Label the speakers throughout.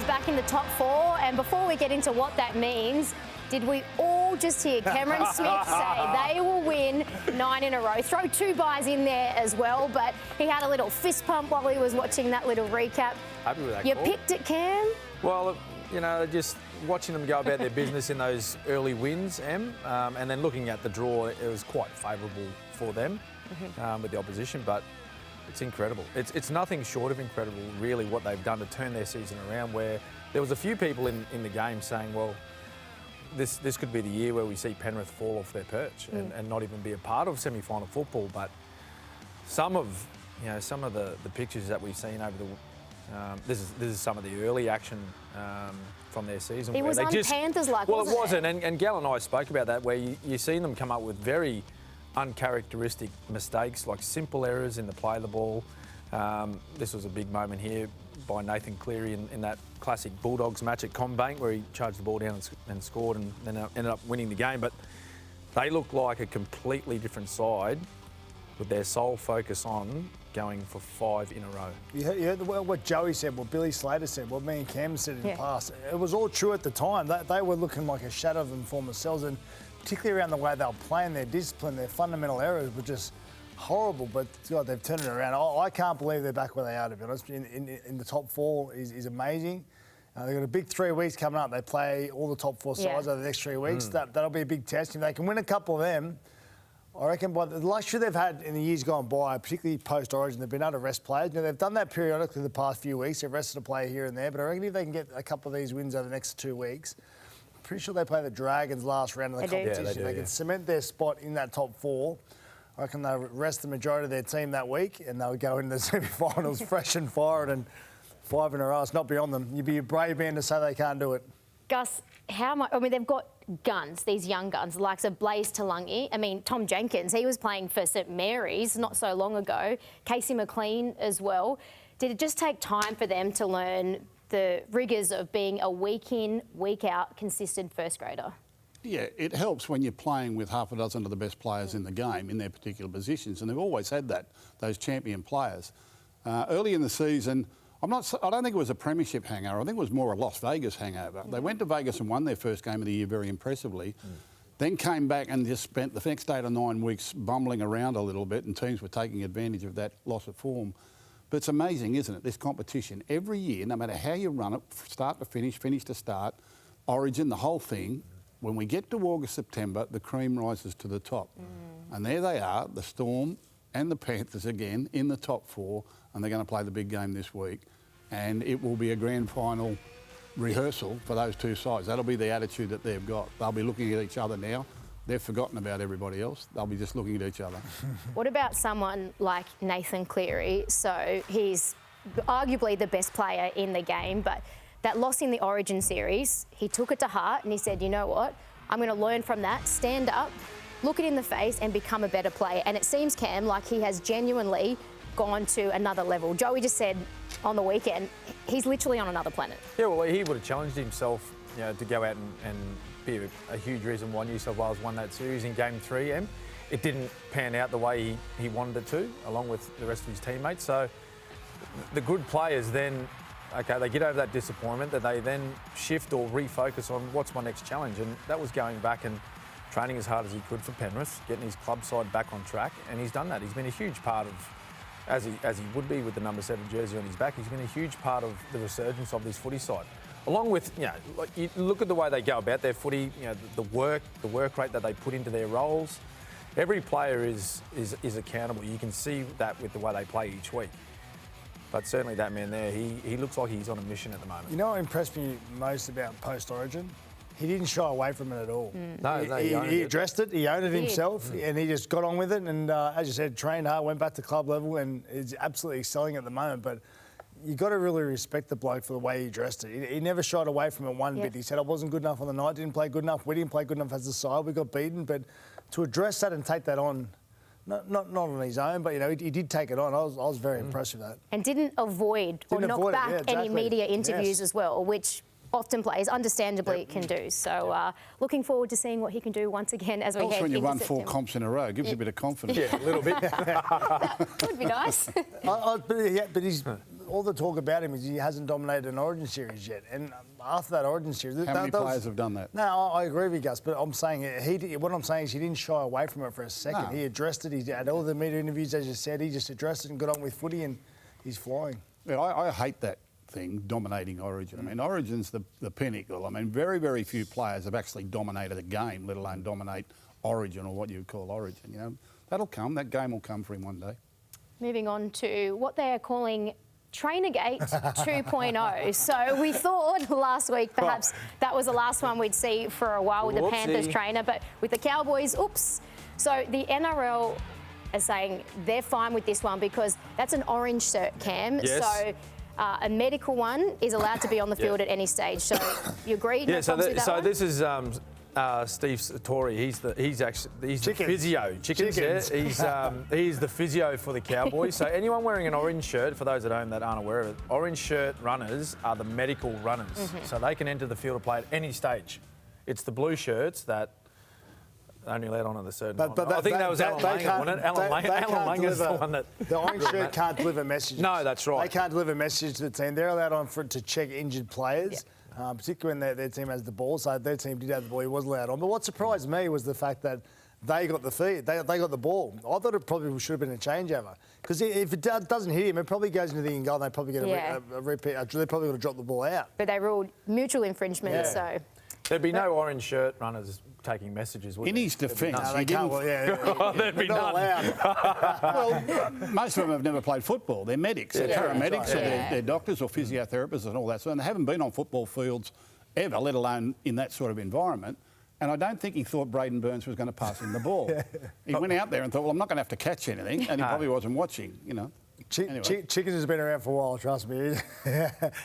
Speaker 1: back in the top 4. And before we get into what that means, did we all just hear Cameron Smith say they will win 9 in a row? Throw 2 buys in there as well, but he had a little fist pump while he was watching that little recap.
Speaker 2: Happy with that
Speaker 1: You
Speaker 2: call.
Speaker 1: picked it, Cam?
Speaker 2: Well, you know, just watching them go about their business in those early wins, and then looking at the draw, it was quite favourable for them with the opposition, but it's incredible. It's nothing short of incredible, really, what they've done to turn their season around, where there was a few people in the game saying, well, this could be the year where we see Penrith fall off their perch and not even be a part of semi-final football. But some of the pictures that we've seen over the this is some of the early action from their season.
Speaker 1: It was Panthers-like,
Speaker 2: well,
Speaker 1: wasn't
Speaker 2: it wasn't, and Gal and I spoke about that, where you seen them come up with very uncharacteristic mistakes, like simple errors in the play of the ball. This was a big moment here by Nathan Cleary in that classic Bulldogs match at Combank, where he charged the ball down and scored, and then ended up winning the game. But they look like a completely different side with their sole focus on going for 5 in a row.
Speaker 3: You heard what Joey said, what Billy Slater said, what me and Cam said in the past. It was all true at the time. They were looking like a shadow of them for themselves, and particularly around the way they were playing, their discipline, their fundamental errors were just horrible. But God, they've turned it around. I can't believe they're back where they are, to be honest. In the top 4 is amazing. They've got a big 3 weeks coming up. They play all the top 4 sides over the next 3 weeks. That'll be a big test. If they can win a couple of them, I reckon by the luxury they've had in the years gone by, particularly post-Origin, they've been able to rest players. You know, they've done that periodically the past few weeks. They've rested a player here and there. But I reckon if they can get a couple of these wins over the next 2 weeks, I'm pretty sure they play the Dragons last round of the competition.
Speaker 2: Yeah, they
Speaker 3: can cement their spot in that top 4. I reckon they'll rest the majority of their team that week, and they'll go into the semi-finals fresh and fired, and 5 in a row. It's not beyond them. You'd be a brave man to say they can't do it.
Speaker 1: Gus, how much? I mean, they've got guns, these young guns, the likes of Blaze Talangi. I mean, Tom Jenkins, he was playing for St Mary's not so long ago. Casey McLean as well. Did it just take time for them to learn the rigours of being a week in, week out, consistent first grader?
Speaker 4: Yeah, it helps when you're playing with half a dozen of the best players in the game in their particular positions, and they've always had that, those champion players. Early in the season, I don't think it was a premiership hangover. I think it was more a Las Vegas hangover. They went to Vegas and won their first game of the year very impressively, then came back and just spent the next 8 or 9 weeks bumbling around a little bit, and teams were taking advantage of that loss of form. But it's amazing, isn't it, this competition. Every year, no matter how you run it, start to finish, finish to start, Origin, the whole thing, when we get to August, September, the cream rises to the top. And there they are, the Storm and the Panthers again in the top 4, and they're going to play the big game this week. And it will be a grand final rehearsal for those 2 sides. That'll be the attitude that they've got. They'll be looking at each other now. They've forgotten about everybody else. They'll be just looking at each other.
Speaker 1: What about someone like Nathan Cleary? So he's arguably the best player in the game, but that loss in the Origin series, he took it to heart and he said, you know what, I'm going to learn from that, stand up, look it in the face and become a better player. And it seems, Cam, like he has genuinely gone to another level. Joey just said on the weekend, he's literally on another planet. Yeah,
Speaker 2: well, he would have challenged himself, you know, to go out and be a huge reason why New South Wales won that series in Game 3, Em. It didn't pan out the way he wanted it to, along with the rest of his teammates. So the good players then, okay, they get over that disappointment, that they then shift or refocus on what's my next challenge. And that was going back and training as hard as he could for Penrith, getting his club side back on track, and he's done that. He's been a huge part of, as he would be with the number 7 jersey on his back, he's been a huge part of the resurgence of this footy side. Along with, you know, like you look at the way they go about their footy, you know, the work rate that they put into their roles. Every player is accountable. You can see that with the way they play each week. But certainly that man there, he looks like he's on a mission at the moment.
Speaker 3: You know what impressed me most about post-Origin? He didn't shy away from it at all.
Speaker 2: No,
Speaker 3: he addressed it, he owned it himself, and he just got on with it. And as you said, trained hard, went back to club level, and is absolutely excelling at the moment. But you got to really respect the bloke for the way he dressed it. He never shied away from it one bit. He said, I wasn't good enough on the night, didn't play good enough, we didn't play good enough as a side, we got beaten. But to address that and take that on, not on his own, but, you know, he did take it on. I was very impressed with that.
Speaker 1: And didn't avoid or knock back any media interviews as well, which often players understandably can do. So looking forward to seeing what he can do once again as we head into
Speaker 4: when you run
Speaker 1: September.
Speaker 4: 4 comps in a row, it gives you a bit of confidence.
Speaker 2: Yeah, a little bit.
Speaker 1: Would be nice.
Speaker 3: But he's all the talk about him is he hasn't dominated an Origin series yet. And after that Origin series,
Speaker 4: How many players have done that?
Speaker 3: No, I agree with you, Gus. But I'm saying what I'm saying is he didn't shy away from it for a second.
Speaker 4: No.
Speaker 3: He addressed it. He had all the media interviews, as you said. He just addressed it and got on with footy, and he's flying.
Speaker 4: Yeah, I hate that thing, dominating Origin. I mean, Origin's the pinnacle. I mean, very, very few players have actually dominated a game, let alone dominate Origin, or what you would call Origin. You know, that'll come. That game will come for him one day.
Speaker 1: Moving on to what they are calling Trainergate 2.0. So we thought last week perhaps that was the last one we'd see for a while with the Panthers trainer, but with the Cowboys, oops. So the NRL are saying they're fine with this one because that's an orange cert, Cam.
Speaker 2: Yes.
Speaker 1: So a medical one is allowed to be on the field at any stage. So you agree?
Speaker 2: Yeah, so
Speaker 1: one?
Speaker 2: this is Steve Sori. He's the physio. Chickens. Yeah. He's the physio for the Cowboys. So anyone wearing an orange shirt, for those at home that aren't aware of it, orange shirt runners are the medical runners. So they can enter the field of play at any stage. It's the blue shirts that only allowed on at a certain time. I think that was Alan Langer, wasn't it? Alan Langer's the one that...
Speaker 3: The orange shirt can't deliver messages.
Speaker 2: No, that's right.
Speaker 3: They can't deliver messages to the team. They're allowed on to check injured players. Yeah. Particularly when their team has the ball. So their team did have the ball, he was allowed on. But what surprised me was the fact that they got the feed, they got the ball. I thought it probably should have been a changeover. Because if it doesn't hit him, it probably goes into the end goal and they probably get a repeat. They probably would have dropped the ball out.
Speaker 1: But they ruled mutual infringement, so...
Speaker 2: There'd be no orange shirt runners taking messages, would
Speaker 4: In his defence,
Speaker 2: there'd be none.
Speaker 4: Well, most of them have never played football. They're medics, they're paramedics, or they're doctors or physiotherapists and all that. So and they haven't been on football fields ever, let alone in that sort of environment. And I don't think he thought Braden Burns was going to pass him the ball. He went out there and thought, well, I'm not going to have to catch anything, and he probably wasn't watching, you know. Anyway.
Speaker 3: Chickens has been around for a while, trust me.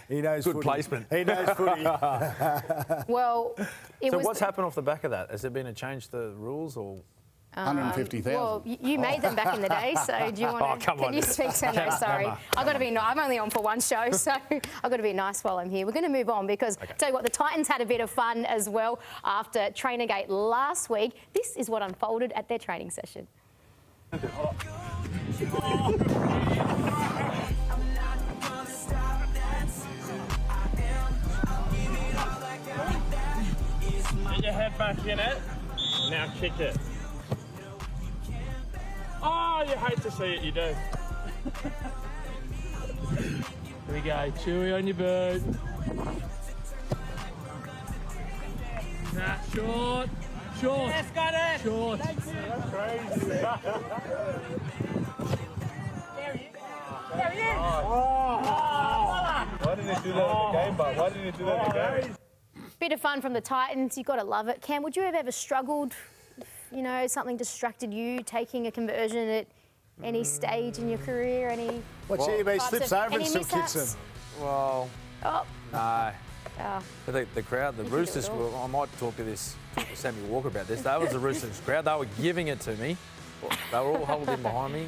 Speaker 3: He knows
Speaker 2: Good
Speaker 3: footy.
Speaker 2: placement.
Speaker 3: He knows footy.
Speaker 1: Well,
Speaker 2: what's happened off the back of that? Has there been a change to the rules or...?
Speaker 4: 150,000.
Speaker 1: Well, you made them back in the day, so do you want to... Can you speak to... No, sorry. I've got to be... I'm only on for one show, so I've got to be nice while I'm here. We're going to move on because, tell you what, the Titans had a bit of fun as well after Trainergate last week. This is what unfolded at their training session.
Speaker 5: Get your head back in it. Now kick it. Oh, you hate to see it, you do. Here we go, chewy on your bird. Nah, short. Yes, got it. Short. That's crazy. There he is.
Speaker 6: Why didn't he do that in the game, but why didn't he do that in the game?
Speaker 1: Bit of fun from the Titans. You've got to love it. Cam, would you have ever struggled, you know, something distracted you, taking a conversion at any stage in your career? Any...
Speaker 3: What's he slips over and still kicks him.
Speaker 2: Well,
Speaker 1: oh.
Speaker 2: No.
Speaker 1: Oh.
Speaker 2: The crowd, the Roosters, I might talk to Sammy Walker about this. That was the Roosters crowd. They were giving it to me. They were all holding behind me.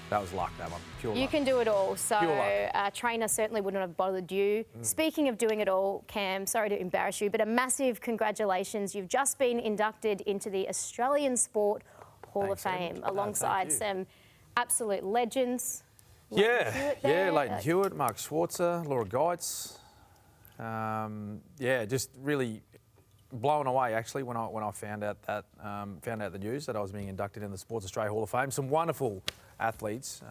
Speaker 2: That was luck, that one. Pure luck.
Speaker 1: You can do it all. So a trainer certainly wouldn't have bothered you. Speaking of doing it all, Cam, sorry to embarrass you, but a massive congratulations. You've just been inducted into the Australian Sport Hall of Fame alongside some absolute legends.
Speaker 2: Leighton Hewitt, Mark Schwarzer, Laura Geitz. Just really blown away actually when I found out the news that I was being inducted in the Sports Australia Hall of Fame. Some wonderful athletes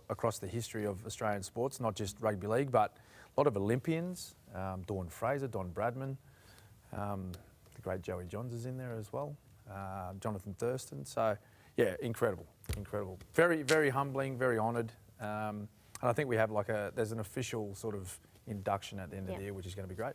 Speaker 2: across the history of Australian sports, not just rugby league, but a lot of Olympians. Dawn Fraser, Don Bradman, the great Joey Johns is in there as well. Jonathan Thurston. So yeah, incredible. Very, very humbling, very honoured. And I think we have there's an official sort of induction at the end of the year, which is going to be great.